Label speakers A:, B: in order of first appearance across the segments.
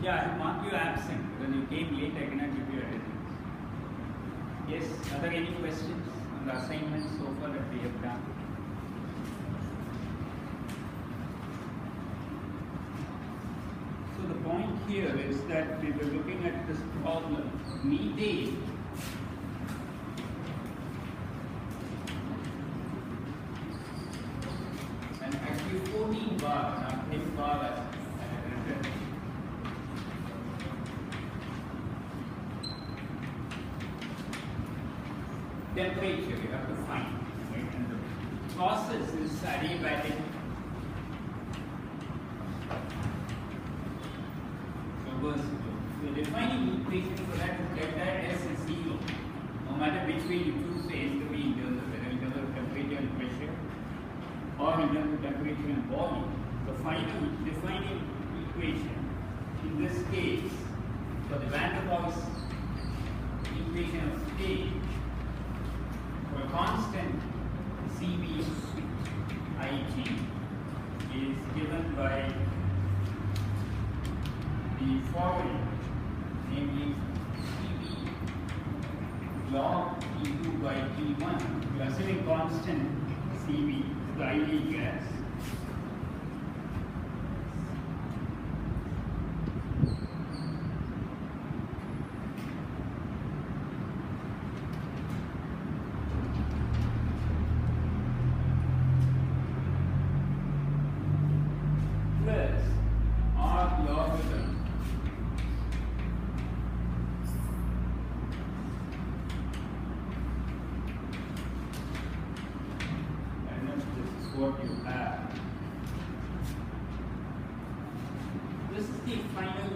A: Yeah, I mark you absent because you came late. I cannot give you attendance. Yes, are there any questions on the assignments so far that we have done? So the point here is that we were looking at this problem, methane. And actually 14 bar, not 10 bar as I have written. Temperature you have to find, right? And the process is adiabatic. Reversible. So defining equation for that is delta S is 0. No matter which way you choose the S to be in terms of whether in terms of temperature and pressure or in terms of temperature and volume. The final defining equation in this case for the van der Waals equation of state for a constant Cv Ig is given by the following, namely Cv log T2 by T1. We are assuming constant Cv, the ideal gas. What you have. This is the final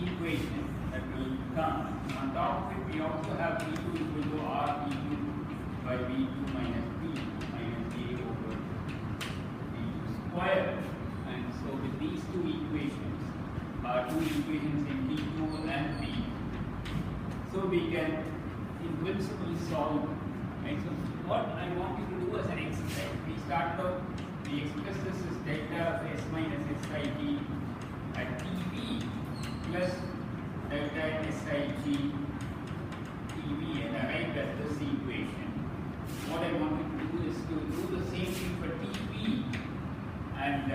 A: equation that will come. On top of it, we also have V2 equal to R V2 by V2 minus P minus A over V2 square. And so with these two equations, two equations in T2 and P, so we can in principle solve. Right? So what I want you to do as an exercise, we start out, we express this as delta of S minus SIG at TV plus delta SIG TV and arrive at this equation. What I want you to do is to do the same thing for TV, and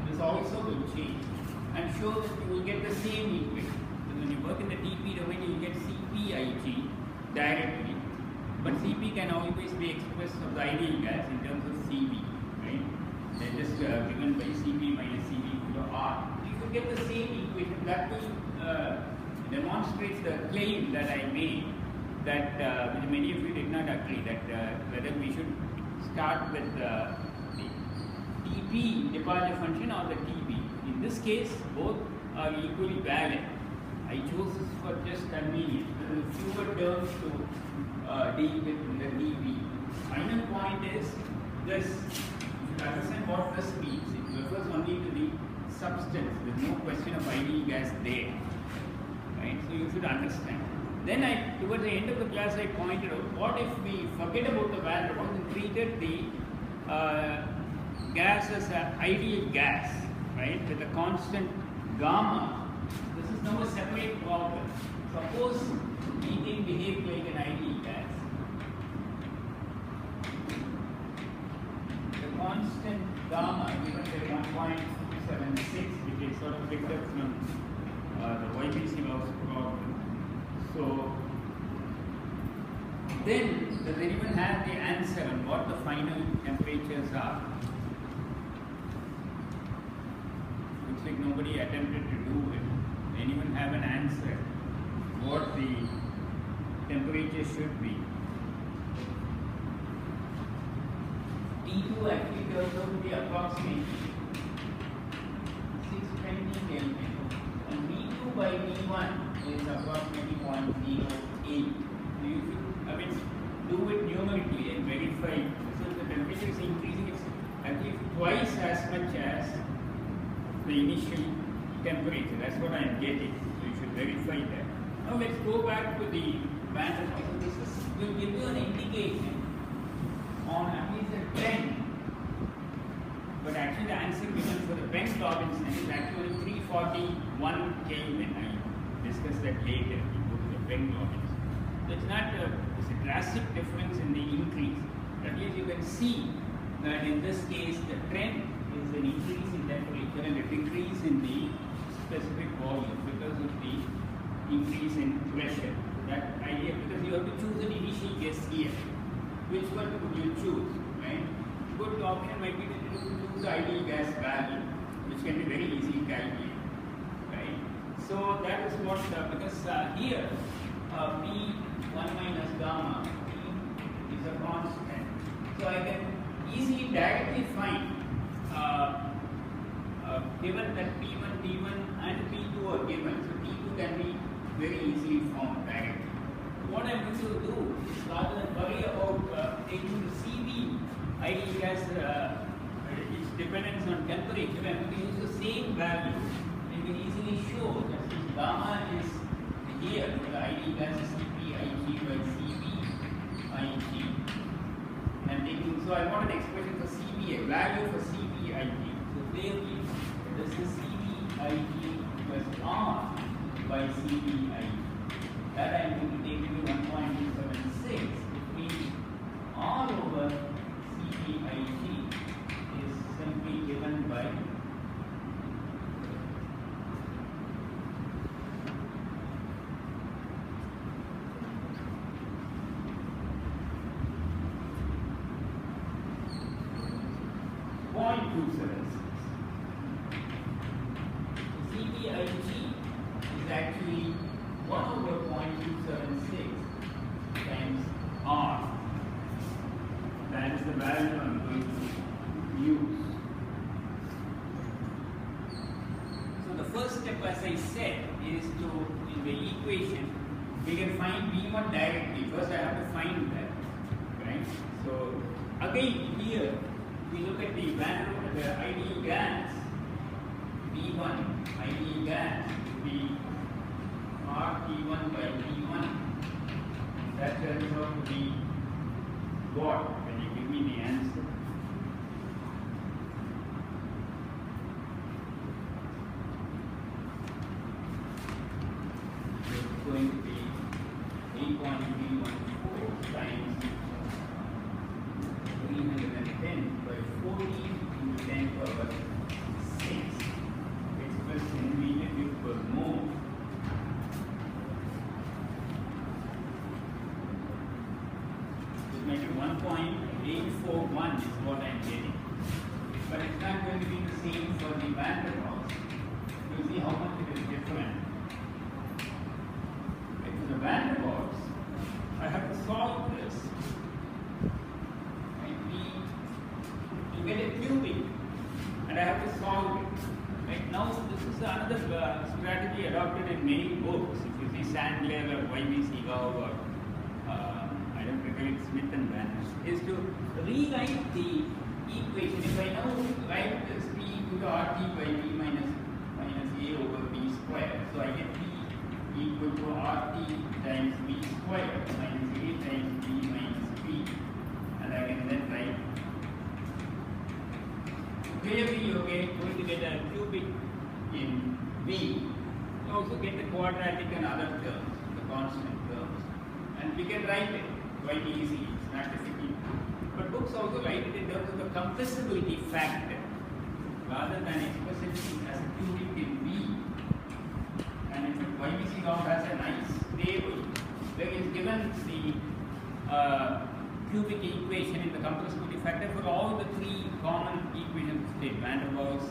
A: this also will change and show that you will get the same equation. So when you work in the TP domain, you will get CPIG directly. But Cp can always be expressed of the ideal gas in terms of Cv, right? They're just given by Cp minus Cv equal to R. If you get the same equation, that will demonstrate the claim that I made, that which many of you did not agree, that whether we should start with the Tp departure function or the Tb. In this case, both are equally valid. I chose this for just convenience. There are fewer terms to deal with in the dB. Final point is this. You should understand what this means. It refers only to the substance. There is no question of ideal gas there. Right? So you should understand. Then towards the end of the class, I pointed out, what if we forget about the van der Waals and treated the gas as an ideal gas, right? With a constant gamma. This is now a separate problem. Suppose methane behaves like an ideal gas. The constant gamma given by 1.76, which is sort of picked up from the YBC Laws problem. So then does anyone have the answer on what the final temperatures are? Looks like nobody attempted to do it. Anyone have an answer what the temperature should be? T2 actually turns out to be approximately 620 Kelvin, and V2 by V1 is approximately 0.08. You should do it numerically and verify. So the temperature is increasing, it's at least twice as much as the initial temperature. That's what I am getting. So you should verify that. Now let's go back to the van der Waals. This will give you an indication on at least a trend but actually the answer given for the Penck Robinson is actually 341 Kelvin. I discussed that later. We go to the Penck Robinson. So it's not it's a drastic difference in the increase. At least you can see that in this case the trend is an increase in temperature and a decrease in the specific volume because of the increase in pressure. That idea, because you have to choose an initial guess here. Which one would you choose, right? Good option might be to choose the ideal gas value, which can be very easily calculated, right? So that is what, because here P1 minus gamma P is a constant. So I can easily directly find, given that P1, T1 and P2 are given, so T2 can be very easily found directly. What I'm going to do is rather than worry about taking the CV ideal gas, its dependence on temperature, I'm going to use the same value. You can easily show that since gamma is here, the ideal gas is CPIG by CVIG. And taking, so I want an expression for CV, a value for CVIG. So there is, this is CVIG plus R by CVIG. That I am going to take into 1.276, which means all over CPIG is simply given by CPIG is actually 1 over 0.276 times R. That is the value I'm going to use. So the first step, as I said, is to, in the equation, we can find V1 directly. First I have to find that, right? So again here, we look at the ideal gas, V1, ideal gas will be RT1 by T1. That turns out to be what when you give me the answer? It's going to be 8.314 times 310 by 40 into 10 power 6 expressed in millimeters per mole. It may be 1.841 is what I am getting. But it's not going to be the same for the van der Waals. You see how much it is different. For the van der Waals, I have to solve this. To get a cubic, and I have to solve it. Right now, this is another strategy adopted in many books. If you see Sandler or YBC Gao or I don't recollect Smith and Van, is to rewrite the equation. If I now write this P equal to RT by V minus A over B square, so I get P equal to RT times V square minus A times B minus B, and I can then write. Clearly, you are going to get a cubic in V. You also get the quadratic and other terms, the constant terms. And we can write it quite easily, it's not difficult. But books also write it in terms of the compressibility factor, rather than expressing it as a cubic in V. And in fact, YBC Gao has a nice table where it's given the cubic equation in the compressibility factor for all the three common equations, the van der Waals,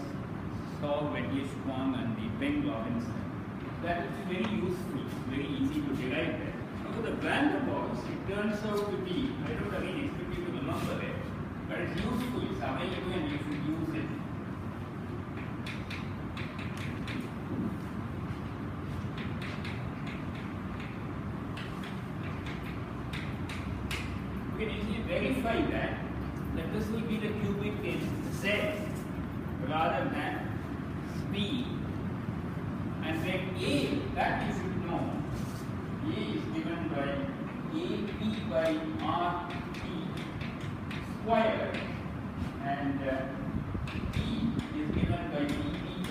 A: Saul, Wetlisch-Kwong, and the Penck Robinson. That is very useful, very easy to derive that. Now for the van der Waals, it turns out to be, I don't again expect you to remember it, but it's useful, it's available and you should use it. We can easily verify that this will be the cubic in Z rather than speed. And then A, that you should know. A is given by AP by RT squared, and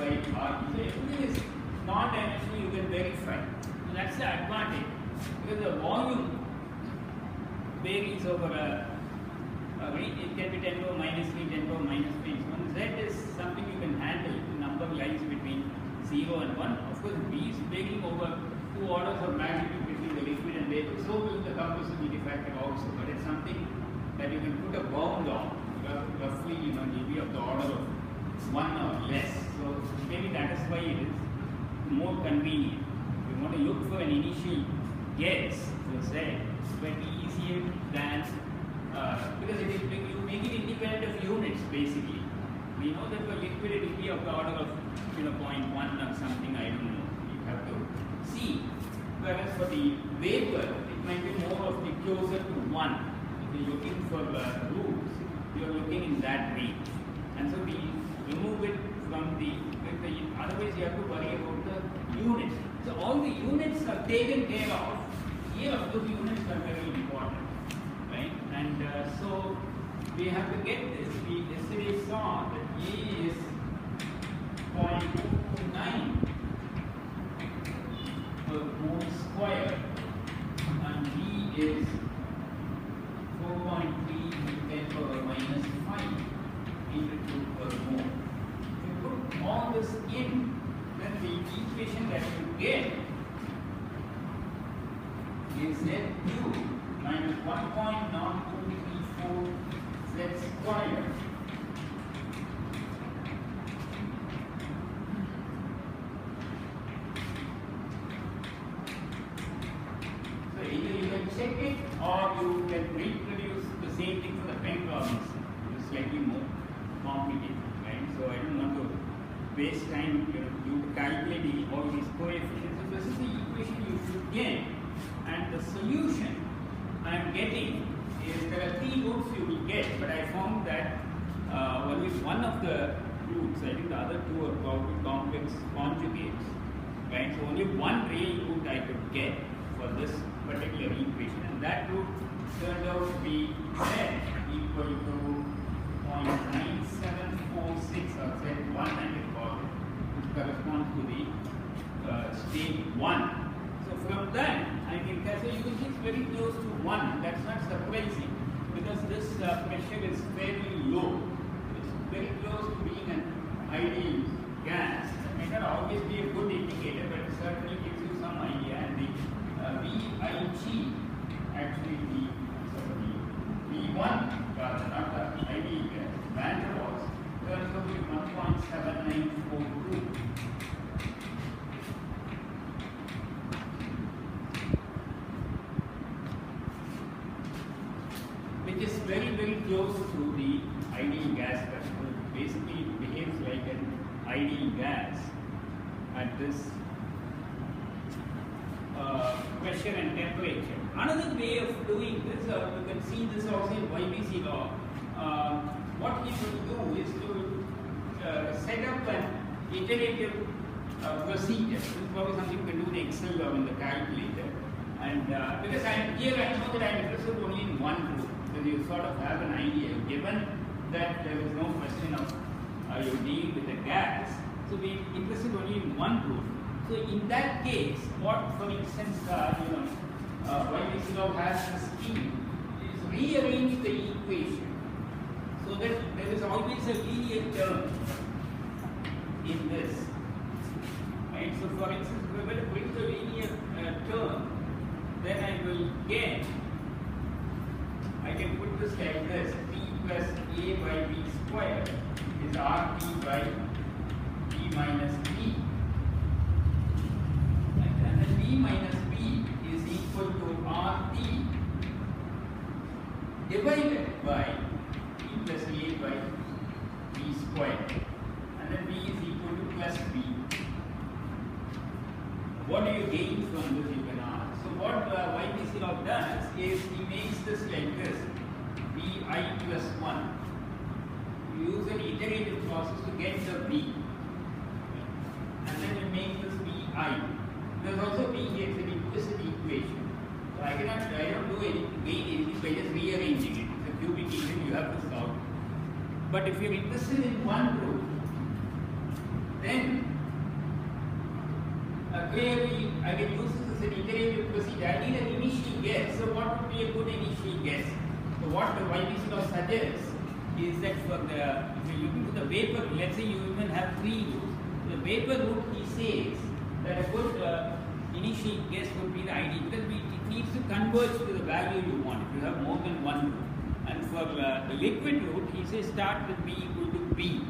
A: by RT. So everything is non-dimensional, you can verify. So that's the advantage, because the volume varies over it can be 10 power minus 3, 10 power minus 3. So when Z is something you can handle, the number lies between 0 and 1. Of course, B is varying over 2 orders of magnitude between the liquid and vapor. So will the compressibility factor also. But it's something that you can put a bound on, roughly, maybe of the order of 1 or less. So maybe that is why it is more convenient. If you want to look for an initial guess for Z, it's slightly easier than because you make it independent of units basically. We know that for liquid it will be of the order of 0.1 or something, I don't know. You have to see. Whereas for the vapor, it might be more of the closer to 1. If you're looking for roots, you're looking in that range. And so we remove it from the otherwise you have to worry about the units. So all the units are taken care of. Here those units are very important. Right? And so we have to get this. We yesterday saw that A is 0.29 per mole square and B is 4.3 10 power minus 5 into 2 per mole. If you put all this in, then the equation that you get is Z2 minus 1.0234 Z squared so either you can check it or you can reproduce the same thing for the pen problems. It is slightly more complicated, right? So I don't want to waste time you calculate all these coefficients. So this is the equation you should get, and the solution I am getting is there are 3 roots you will get, but I found that only one of the roots, I think the other 2 are probably complex conjugates, right? So only one real root I could get for this particular equation, and that root turned out to be Z equal to 0.9746 or Z1 I can call it, which corresponds to the state 1. So from that, I can so you can see it's very close to 1. That's not surprising because this pressure is fairly low. It's very close to being an ideal gas. It may not always be a good indicator, but it certainly gives you some idea. And the VIG, actually the V1, rather not the ideal gas, van der Waals, turns out to be 1.7942. Which is very, very close to the ideal gas pressure. Basically, it behaves like an ideal gas at this pressure and temperature. Another way of doing this, you can see this also in YBC law. What he will do is to set up an iterative procedure. This is probably something you can do in Excel or in the calculator. And because I know that I am interested only in one group. So you sort of have an idea, given that there is no question of you dealing with a gas, so we are interested only in one group. So in that case, what, for instance, YBC law has this scheme is rearrange the equation so that there is always a linear term in this. Right? So for instance, if we were to bring the linear term, then I will get, I can put this like this, P plus A by B squared is RT by B minus B. And then B minus B is equal to RT divided by P plus A by B squared. And then B is equal to plus B. What do you gain from this, you can ask? So what YBC law does is he makes this like this, Bi plus 1. You use an iterative process to get the B. And then you make this Bi. There's also B here, it's an implicit equation. So I don't do anything, gain anything by just rearranging it. It's a cubic equation, you have to solve. But if you're interested in one group, then can use this as an iterative procedure. I need an initial guess. So what would be a good initial guess? So what the YBC law suggests is that for the, if you look into the vapor, let's say you even have 3 loops. The vapor loop, he says that a good initial guess would be the ID, because it needs to converge to the value you want if you have more than one loop. And for the liquid route, he says start with B equal to B,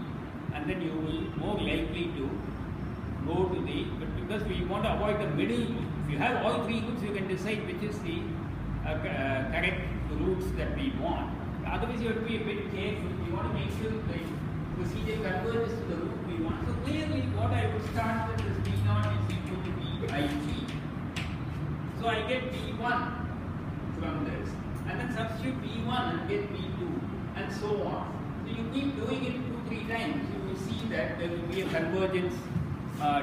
A: and then you will more likely to go to the, but because we want to avoid the middle loop, if you have all 3 loops, you can decide which is the correct routes that we want. Otherwise, you have to be a bit careful. We want to make sure the procedure converges to the route we want. So clearly, what I would start with is B0 is equal to BIG. So I get B1 from this, and then substitute B1 and get B2, and so on. So you keep doing it 2-3 times, you will see that there will be a convergence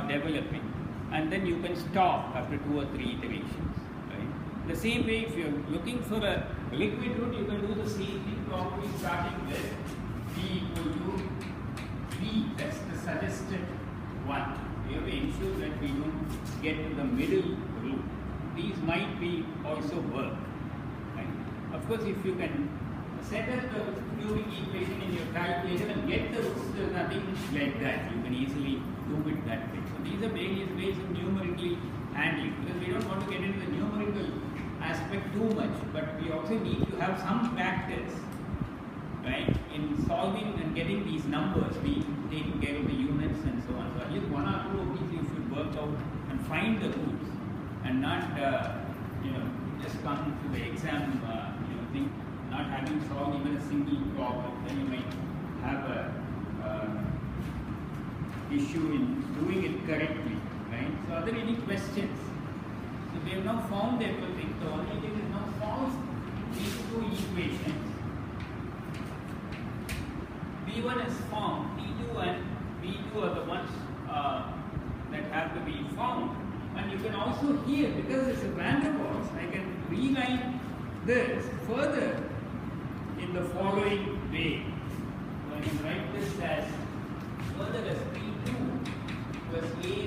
A: developing, and then you can stop after 2 or 3 iterations. Right? The same way, if you're looking for a liquid route, you can do the same thing, probably starting with B equal to B. That's the suggested one. We have to ensure that we don't get to the middle route. These might be also work. Right? Of course, if you can set up the cubic equation in your calculator and get the roots, there's nothing like that. You can easily do it that way. So these are various ways of numerically handling, because we don't want to get into the numerical aspect too much, but we also need to have some practice, right, in solving and getting these numbers, taking care of the units and so on. So at least 1 or 2 of these you should work out and find the roots, and not just come to the exam think not having solved even a single problem. Then you might have a issue in doing it correctly, right? So are there any questions? So we have now found everything. The only thing is now solve these 2 equations. B1 is found, B2 and B2 are the ones that have to be found. And you can also here, because it's a van der Waals, I can reline this further in the following way. So I can write this as further as B2 plus A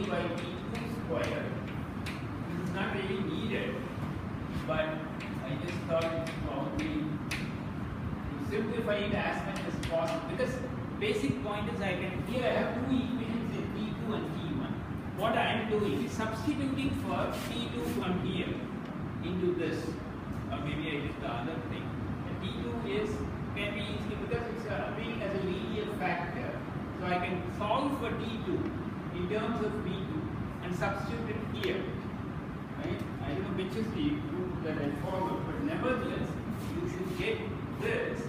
A: by B2 square. This is not really needed, but I just thought it's probably to simplify it as much as possible, because basic point is I have 2 equations in T2 and T1. What I am doing is substituting for T2 from here into this, or maybe I did the other thing. And T2 can be easily, because it's appearing as a linear factor, so I can solve for T2 in terms of B2 and substitute it here. Right? I don't know which is the route that I follow, but nevertheless, you should get this.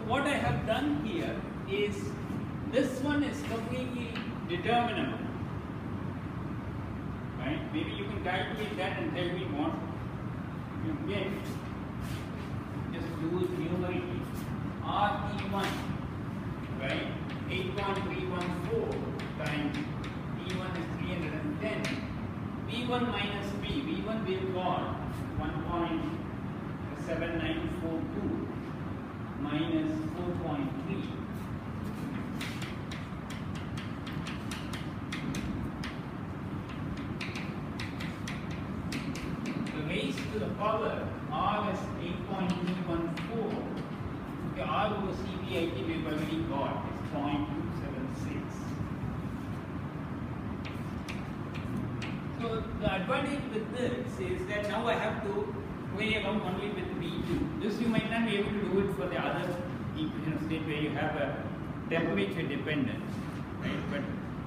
A: What I have done here is, this one is completely determinable, right? Maybe you can calculate that and tell me what you get. Just do it numerically. RT1, right? 8.314 times T1 is 310. V1 minus B. V1 we have got 1.7942. minus 4.3. The raised to the power R is 8.314. Okay, R over CBIT we've already got is 0.276. So the advantage with this is that now I have to play around only with B2. This you might not be able to do it for the other equation state where you have a temperature dependence, right? But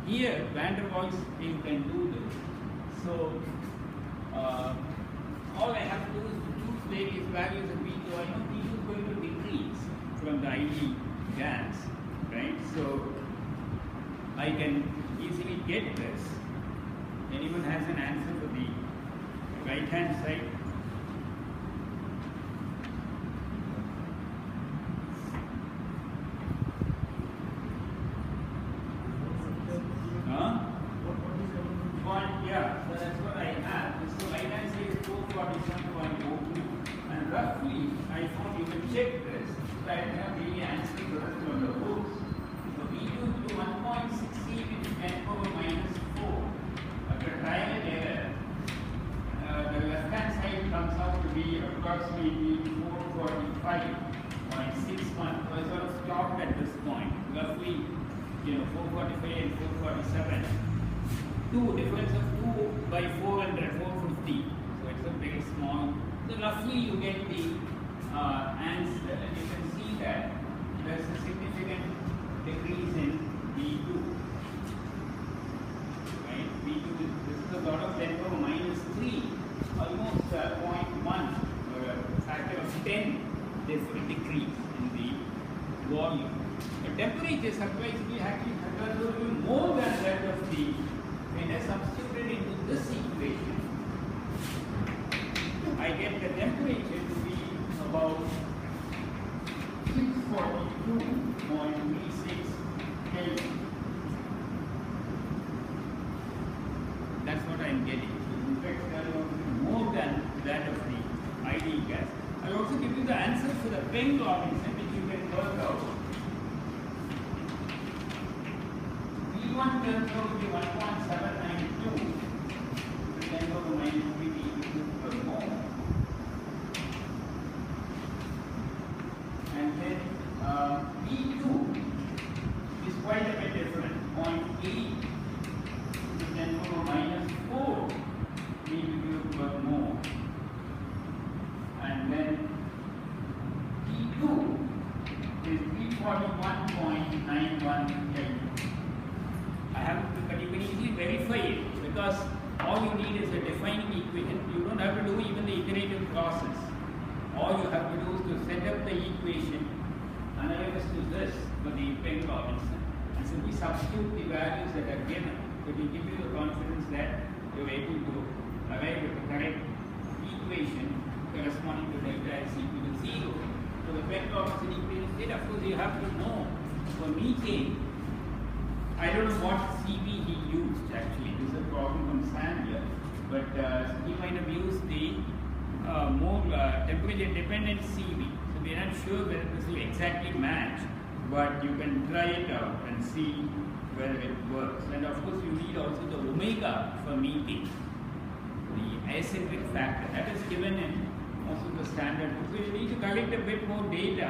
A: here, van der Waals, you can do this. So all I have to do is to choose various values of B2. I know B2 is going to decrease from the ideal gas, right? So I can easily get this. Anyone has an answer for the right hand side? Yeah, so that's what I have. So right hand side is 447. between 445 and 447. Difference of 2 by 400, 450. So it's a very small. So roughly you get the answer, and you can see that there's a significant decrease in V2. Right? V2 this is a lot of 10 power minus 3, almost 0.1 or a factor of 10 different decrease in the volume. The temperature surprisingly actually occurs a little more than that of the. When I substitute it into this equation, I get the temperature to be about 642.36 Kelvin. That's what I am getting. So in fact, that is more than that of the ideal gas. I will also give you the answer for the Penn-Robinson, which you can work out. V1 turns out to be 1.792 to 10 to the minus 3 per mole. And then V2 is quite a bit different, 0.8 to 10 to the minus 4 BTU per mole. And then T2 is 341.91 Kelvin. I have to, you can easily verify it because all you need is a defining equation. You don't have to do even the iterative process. All you have to do is to set up the equation analogous to this for the Penn-Robinson and simply substitute the values that are given. It will give you the confidence that you are able to arrive at the correct equation corresponding to delta is equal to 0. So the Penn-Robinson equation state, of course, you have to know for methane. I don't know what CV he used actually. This is a problem from Sandler, but he might have used the more temperature dependent CV. So we are not sure whether this will exactly match, but you can try it out and see whether it works. And of course, you need also the omega for methane, the eccentric factor that is given in most of the standard books. So you need to collect a bit more data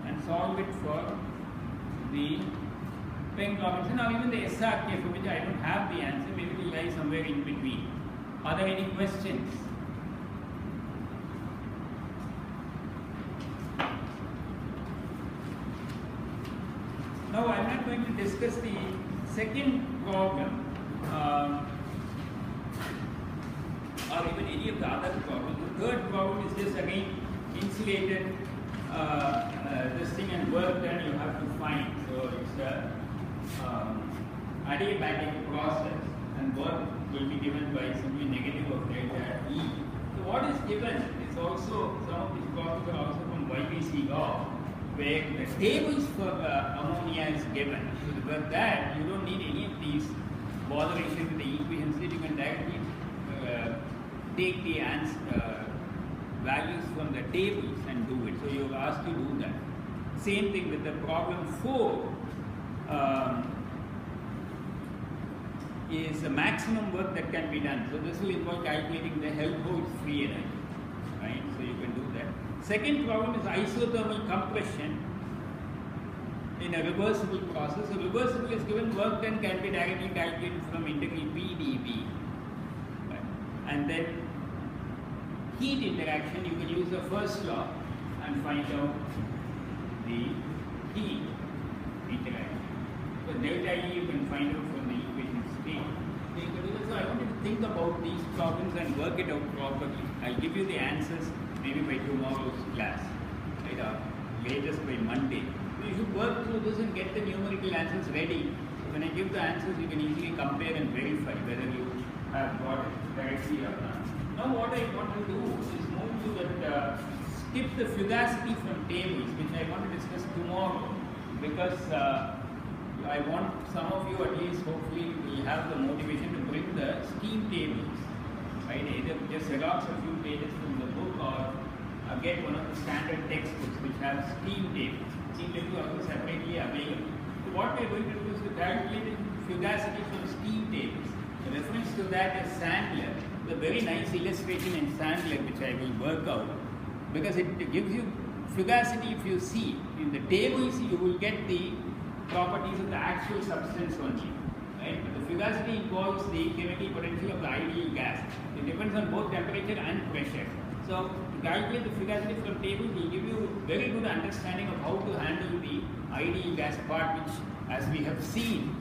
A: and solve it for the Penn-Robinson or even the SRK, for which I don't have the answer. Maybe it will lie somewhere in between. Are there any questions? Now I am not going to discuss the second problem or even any of the other problems. The third problem is just again insulated this thing and work done you have to find. So it's a adiabatic process and work will be given by simply negative of delta E. So what is given is also, some of these problems are also from YBC law, where the tables for ammonia is given. So for that you don't need any of these botheration with the equations, that you can directly take the values from the tables and do it. So you are asked to do that. Same thing with the problem 4. Is the maximum work that can be done. So this will involve calculating the Helmholtz free energy, right? So you can do that. Second problem is isothermal compression in a reversible process. So reversible is given work done can be directly calculated from integral P dV. Right? And then heat interaction, you can use the first law and find out the heat interaction. So delta E you can find out from the equation state. So I wanted to think about these problems and work it out properly. I'll give you the answers maybe by tomorrow's class, right? Or latest by Monday. So you should work through this and get the numerical answers ready. So when I give the answers, you can easily compare and verify whether you have got it correctly or not. Now what I want to do is move to that, skip the fugacity from tables, which I want to discuss tomorrow, because I want some of you at least hopefully will have the motivation to bring the steam tables, right? Either just xerox a few pages from the book or get one of the standard textbooks which have steam tables. Steam tables are also separately available. So what we are going to do is to calculate fugacity from steam tables. The reference to that is Sandler. The very nice illustration in Sandler which I will work out, because it gives you fugacity. If you see in the tables, you will get the properties of the actual substance only. Right? But the fugacity involves the chemical potential of the ideal gas. It depends on both temperature and pressure. So to calculate the fugacity from table will give you very good understanding of how to handle the ideal gas part, which, as we have seen,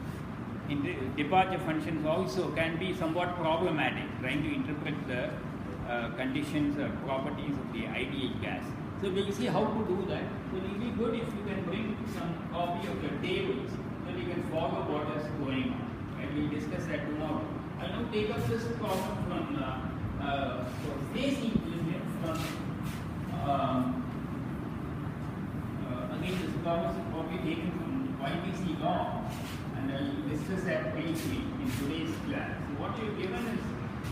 A: in departure functions also can be somewhat problematic, trying to interpret the conditions or properties of the ideal gas. So we'll see how to do that. So it will be good if you can bring some copy of your tables so that you can follow what is going on. Right? We'll discuss that tomorrow. I'll now take up this problem from phase equilibrium from again this problem is probably taken from YBC law, and I'll discuss that briefly in today's class. So what you're given is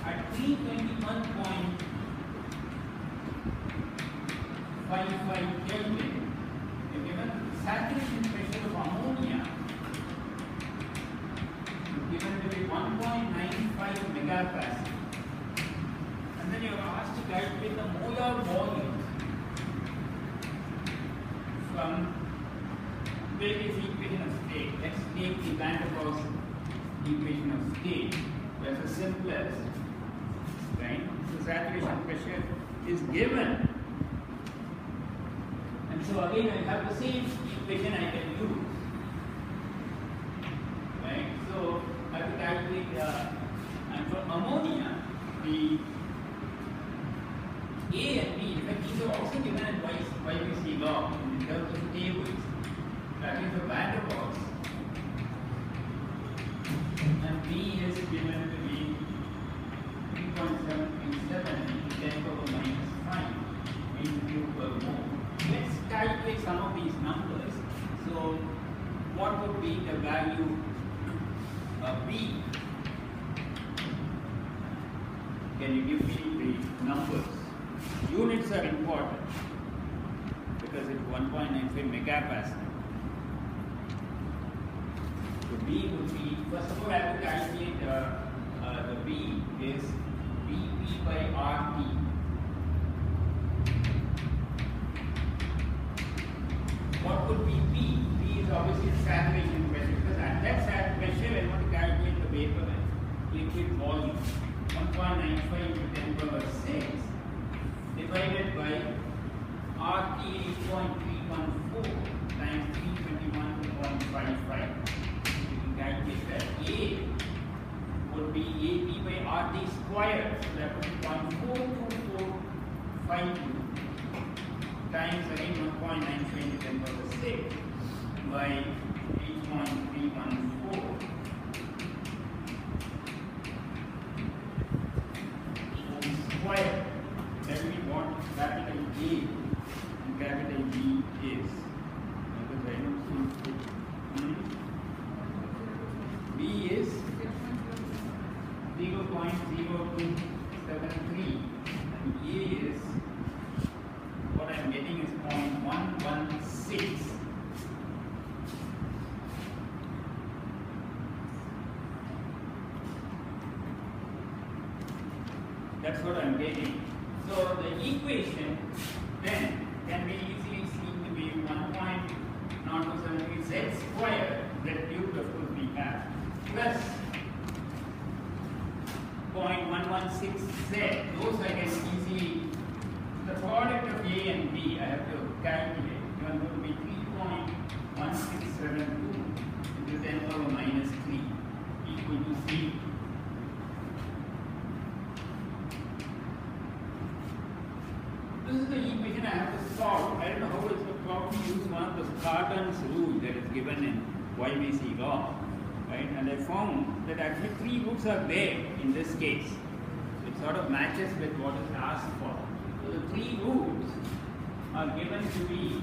A: at 321.55 Kelvin, you're given saturation pressure of ammonia is given to be 1.95 megapascal, and then you're asked to calculate the molar volume from various equation of state. Let's take the Van der Waals equation of state. That's the simplest, right? So saturation pressure is given, and so again I have the same equation I can use, right? So I have to calculate, and for ammonia, the A and B, in fact these are also given in YBC law in terms of tables. That is the Van der Waals, and B is given to be 3.737 into 10 to the minus 5 into per mole. Let's calculate some of these numbers. So what would be the value of B? Can you give me the numbers? Units are important because it's 1.95 megapascal. So B would be, first of all I have to calculate the B is BP by RT. What would be P? P is obviously the saturation pressure, because at that saturation pressure I want to calculate the vapor and liquid volume. 1.95 to 10 power 6 divided by RT 8.314 times 321.55. Calculate that. A would be AP by RT squared, so that would be 1.42452 times again 1.95 into 10 power 6 by 8.314 squared. That will be what capital A and capital B is. Because I don't see B is 0.0273 and A is, what I am getting is 0.116. That's what I am getting. So the equation then can be easily seen to be 1.073 z squared, z cubed of course we have, plus 0.116 z. Those I can easily, the product of A and B I have to calculate. It is going to be 3.1672 into 10 to the minus 3 equal to 3. This is the equation I have to solve. I don't know how it's probably use one of the Cardan's rule that is given in YBC law, right? And I found that actually 3 roots are there in this case. So it sort of matches with what is asked for. So the 3 roots are given to be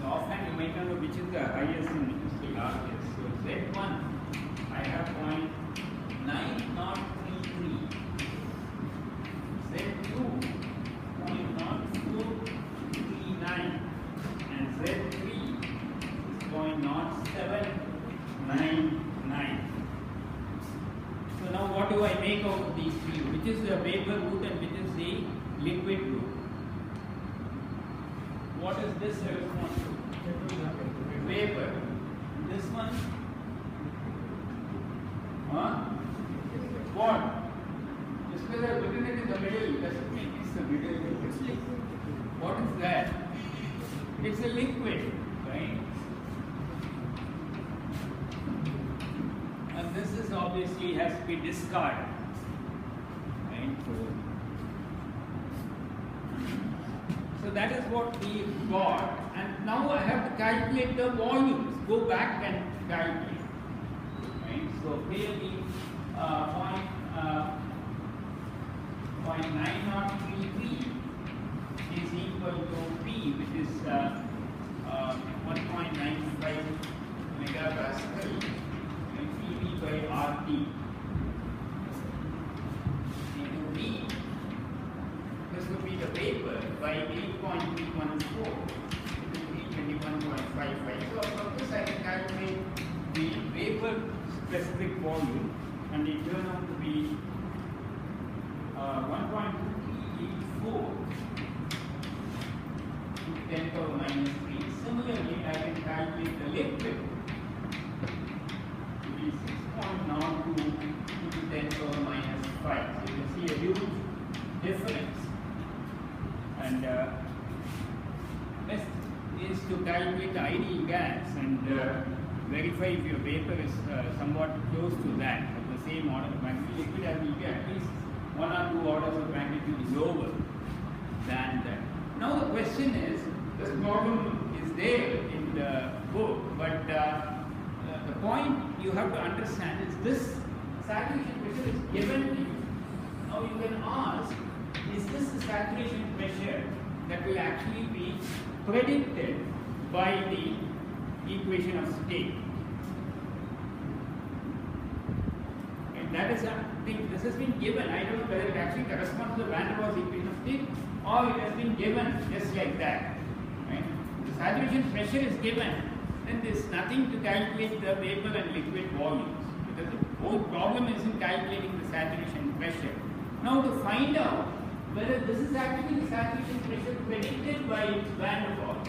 A: offhand you might not know which is the highest and which is the largest. So Z1 I have 0.9033, Z2 0.0439 and Z3 is 0.0799. So now what do I make out of these 3? Which is the vapor root and which is the liquid root? this corresponds to vapor. This one, what? Just because I've written it in the middle doesn't mean it's the middle. It's liquid. What is that? It's a liquid, right? And this is obviously has to be discarded, right? So that is what we got, and now I have to calculate the volumes. Go back and calculate, right? So here the point 9033 is equal to P, which is 1.95 megapascal, and PV by RT into V. This would be the vapor by 8.314 to 321.55. So from this I can calculate the vapor specific volume, and it turned out to be 1.2384 to 10 power minus 3. Similarly, I can calculate the liquid to be 6.92 to 10 power minus 5. So you can see a huge difference. And next is to calculate the ideal gas and verify if your vapor is somewhat close to that, of the same order of magnitude. Liquid has will be at least 1 or 2 orders of magnitude lower than that. Now the question is, this problem is there in the book, but the point you have to understand is this saturation pressure is given to you. Now you can ask, is this the saturation pressure that will actually be predicted by the equation of state? And that is something, this has been given. I don't know whether it actually corresponds to the van der Waals equation of state or it has been given just like that. Right? The saturation pressure is given, then there is nothing to calculate the vapor and liquid volumes, because the whole problem is in calculating the saturation pressure. Now to find out whether this is actually the saturation pressure predicted by van der Waals,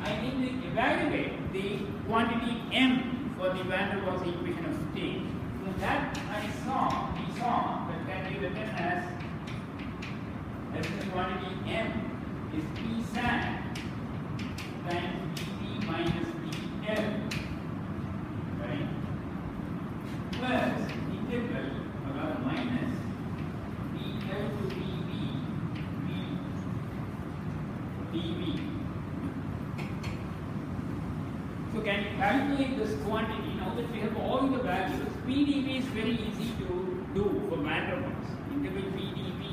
A: I need to evaluate the quantity M for the van der Waals equation of state. So that we saw that can be written as the quantity M is P sat times Pt minus Pl, right? Plus integral or minus Pl to dV. So can you calculate this quantity? Now that we have all the values, PdV is very easy to do for van der Waals. Integral PdV,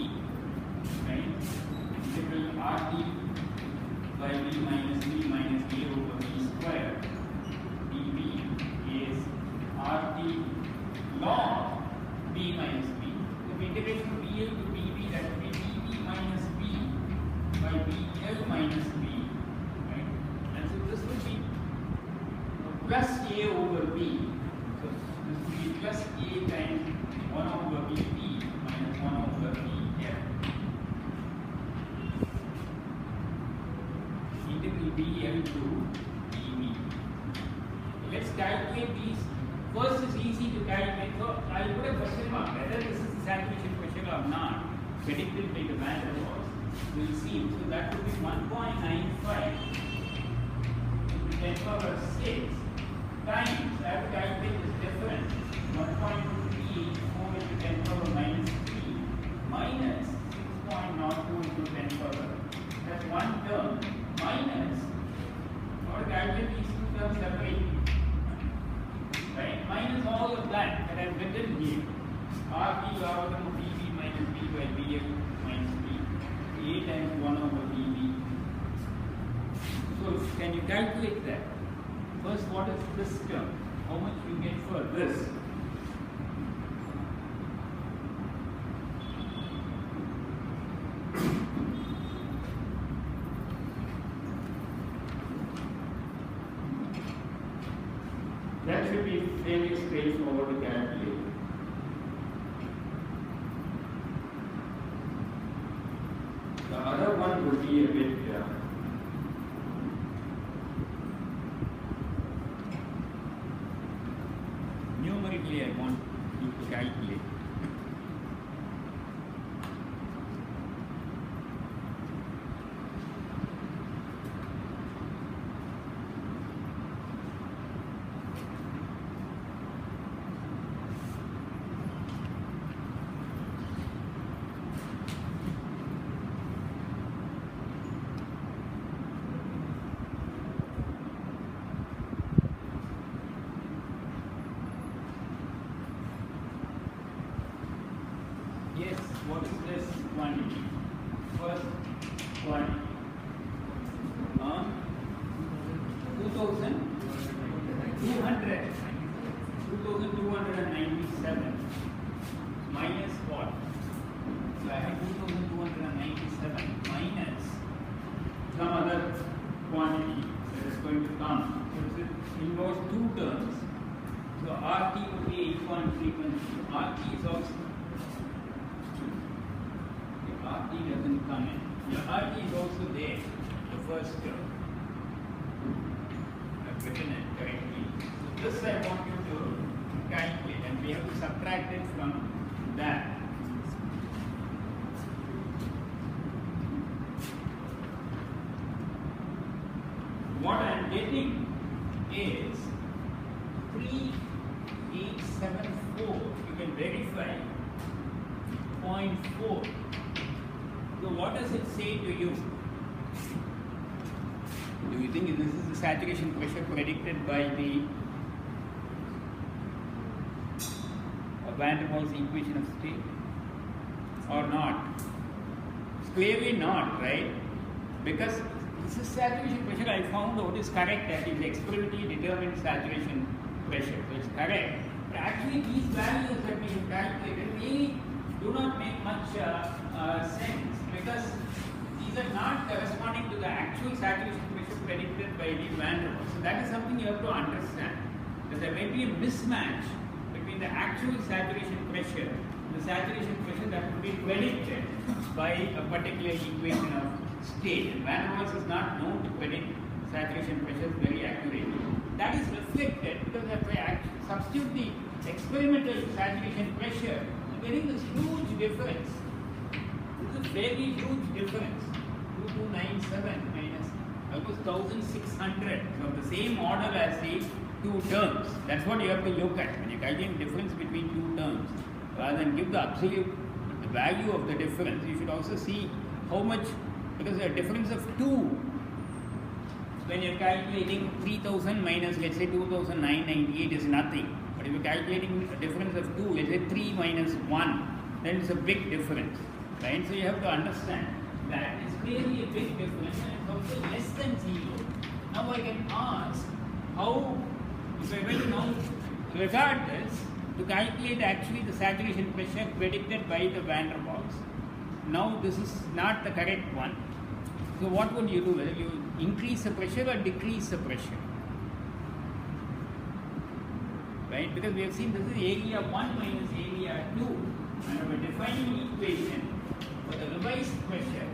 A: right? Integral RT by V minus V minus A over V square. dV is RT log V minus V. If integration of VL to PV, that will be dV minus V by VL minus V, right? And so this will be plus A over V. So this will be plus A times 1 over Vp minus 1 over Vl. Integral VL to dV. So let's calculate these. First is easy to calculate. So I'll put a question mark whether this is the saturation pressure or not, predicted by the van der Waals. We'll see. So that would be 1.95 to 10 power 6 times, I have to calculate this difference, 1.234 into 10 power minus 3 minus 6.02 into 10 power. That's one term minus, I have to calculate these two terms separately, right? Minus all of that I have written here. RT logarithm of dV minus V by VL minus V, A times 1 over dV. So can you calculate that? First, what is this term? How much you get for this? That should be fairly straightforward to calculate. one would be a bit numerically I want you to calculate. Yes, what is this quantity? First quantity. 2297 minus what? So I have 2297 minus some other quantity that is going to come. So it involves two terms. So RT would be 8.3. RT is also RT doesn't come in. Yeah, RT is also there, the first term. I've written it correctly. So this I want you to calculate, and we have to subtract it from that. What I am getting is 3874. You can verify 0.4. So what does it say to you? Do you think this is the saturation pressure predicted by the Van der Waals equation of state or not? It's clearly not, right? Because this is saturation pressure. I found out is correct, that is experimentally determined saturation pressure. So it's correct. But actually these values that we have calculated really do not make much sense, because these are not corresponding to the actual saturation pressure predicted by the Van der Waals. So that is something you have to understand, that there may be a mismatch between the actual saturation pressure and the saturation pressure that would be predicted by a particular equation of state. And Van der Waals is not known to predict saturation pressures very accurately. That is reflected because if I substitute the experimental saturation pressure, getting this huge difference. This is a very huge difference. 2297 minus almost 1600 of the same order as the two terms. That's what you have to look at when you calculate the difference between two terms. Rather than give the absolute value of the difference, you should also see how much, because the difference of 2, when you're calculating 3000 minus let's say 2998 is nothing. But if you're calculating a difference of 2, let's say 3 minus 1, then it's a big difference, right? So you have to understand that it's clearly a big difference, and it's also less than 0. Now I can ask how, if I were to now regard this to calculate actually the saturation pressure predicted by the Van der Waals. Now this is not the correct one. So what would you do? Whether you increase the pressure or decrease the pressure? Right? Because we have seen this is area 1 minus area 2, and our defining equation for the revised pressure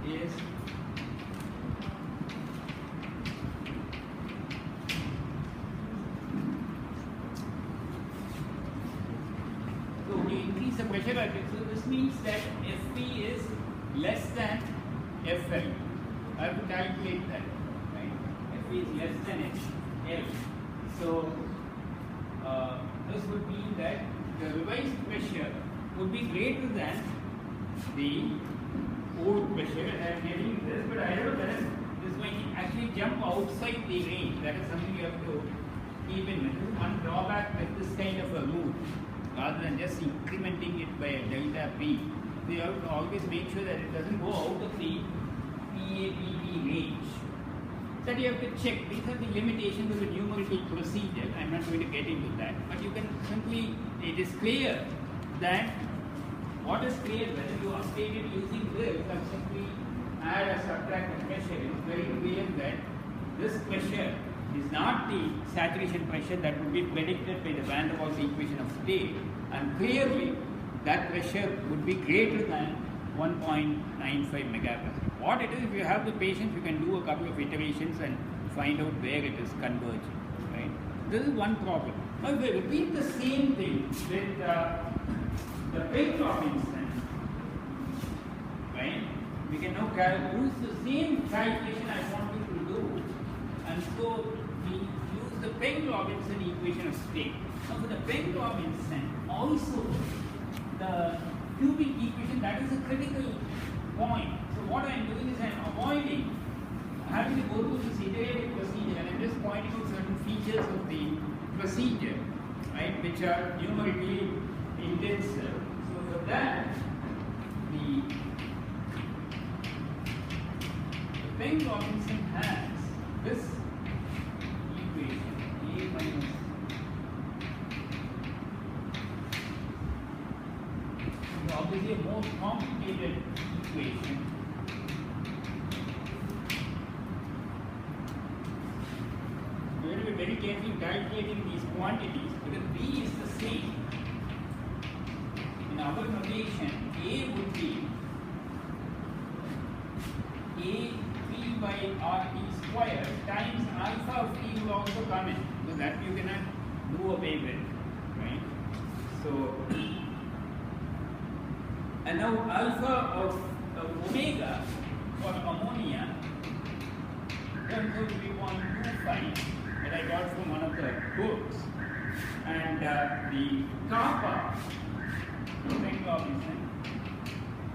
A: is so you increase the pressure, so this means that Fp is less than Fl. I have to calculate that, right? Fp is less than F. So this would mean that the revised pressure would be greater than the old pressure, and I am getting this, but I don't know whether this might actually jump outside the range. That is something you have to keep in mind. This is one drawback with this kind of a route, rather than just incrementing it by a delta P. So you have to always make sure that it doesn't go out of the PAPB range. That you have to check. These are the limitations of the numerical procedure. I am not going to get into that. But you can simply, it is clear that what is clear, whether you update it using this or simply add or subtract the pressure, it is very clear that this pressure is not the saturation pressure that would be predicted by the Van der Waals equation of state, and clearly that pressure would be greater than 1.95 megapascal. What it is, if you have the patience, you can do a couple of iterations and find out where it is converging, right? This is one problem. Now, if we repeat the same thing with the Pink Robinson, right? We can now use the same calculation I want you to do, and so we use the Pink Robinson equation of state. Now, for the Pink Robinson, also the cubic equation, that is a critical point. So what I am doing is I am avoiding having to go through this iterative procedure, and I am just pointing out certain features of the procedure, right, which are numerically intensive. So for that, the Pink Robinson has this equation, A minus obviously a more complicated equation. We have to be very careful calculating these quantities because B is the same. In our notation, A would be A P by RT squared times alpha of T will also come in. So that you cannot do away with, right? So and now alpha of omega for ammonia turns out to be 0.25 that I got from one of the books, and the kappa of Pink Robinson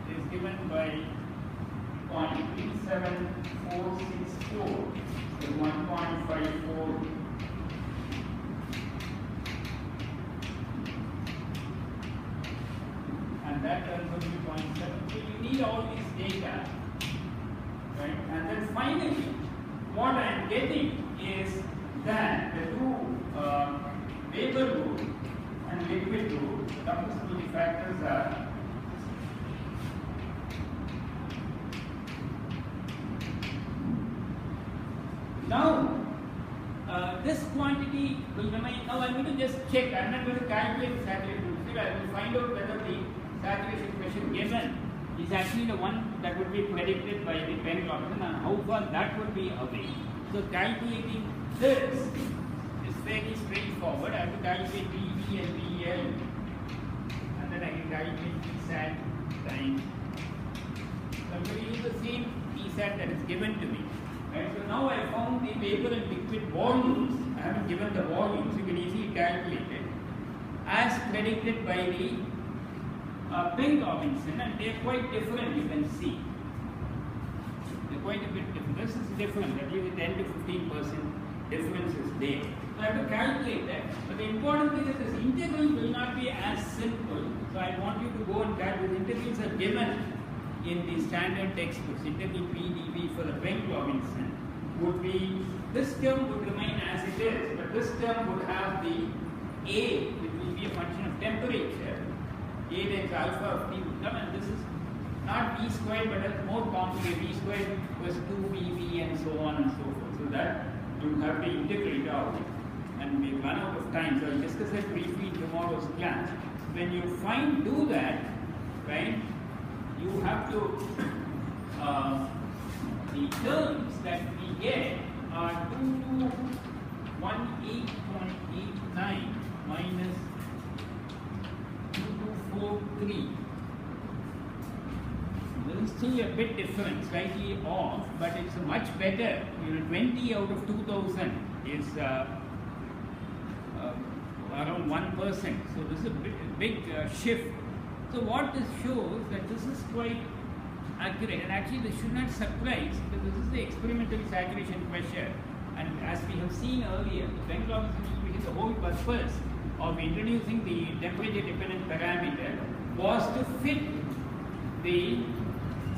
A: is given by 0.37464, so 1.54. And that turns out to be 0.7. So you need all these data, right? And then finally, what I am getting is that the two vapor rule and liquid rule, the compressibility factors are now. This quantity will remain. Now I am going to just check. I am not going to calculate the saturation. I will find out whether the saturation pressure given is actually the one that would be predicted by the Pink Robinson and how far that would be away. So calculating this is fairly straightforward. I have to calculate PV and PL, and then I can calculate Psat times. So I am going to use the same Psat that is given to me. Right, so now I found the vapor and liquid volumes. I haven't given the volumes, you can easily calculate it as predicted by the Pink Robinson, and they are quite different, you can see. They are quite a bit different. This is different, at least 10 to 15% difference is there. So I have to calculate that. But the important thing is this integral will not be as simple. So I want you to go and calculate. Integrals are given in the standard textbooks. Integral PdV for the Pink Robinson would be, this term would remain as it is, but this term would have the A, which will be a function of temperature. A times alpha of T would come, and this is not V squared, but it's more complicated. V squared was 2VV and so on and so forth. So that you have to integrate out, and we've run out of time. So I'll discuss that briefly in tomorrow's class. When you do that, right, you have to, the terms that we get are 2218.89 minus 2243. This is still a bit different, slightly off, but it's much better. 20 out of 2000 is around 1%. So this is a big shift. So what this shows that this is quite accurate, and actually this should not surprise because this is the experimental saturation pressure, and as we have seen earlier, the Pink Robinson equation, the whole purpose of introducing the temperature dependent parameter was to fit the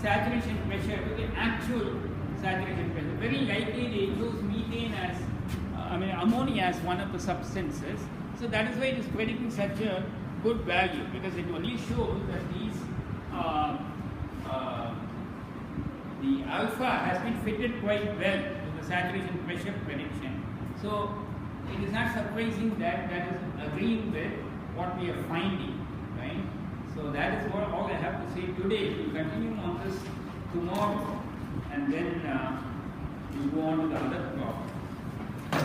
A: saturation pressure to the actual saturation pressure. Very likely they chose methane as, ammonia as one of the substances. So that is why it is predicting such a good value, because it only shows that these the alpha has been fitted quite well to the saturation pressure prediction. So it is not surprising that that is agreeing with what we are finding, right? So that is what all I have to say. see today. We'll continue on this tomorrow, and then we'll go on to the other problem.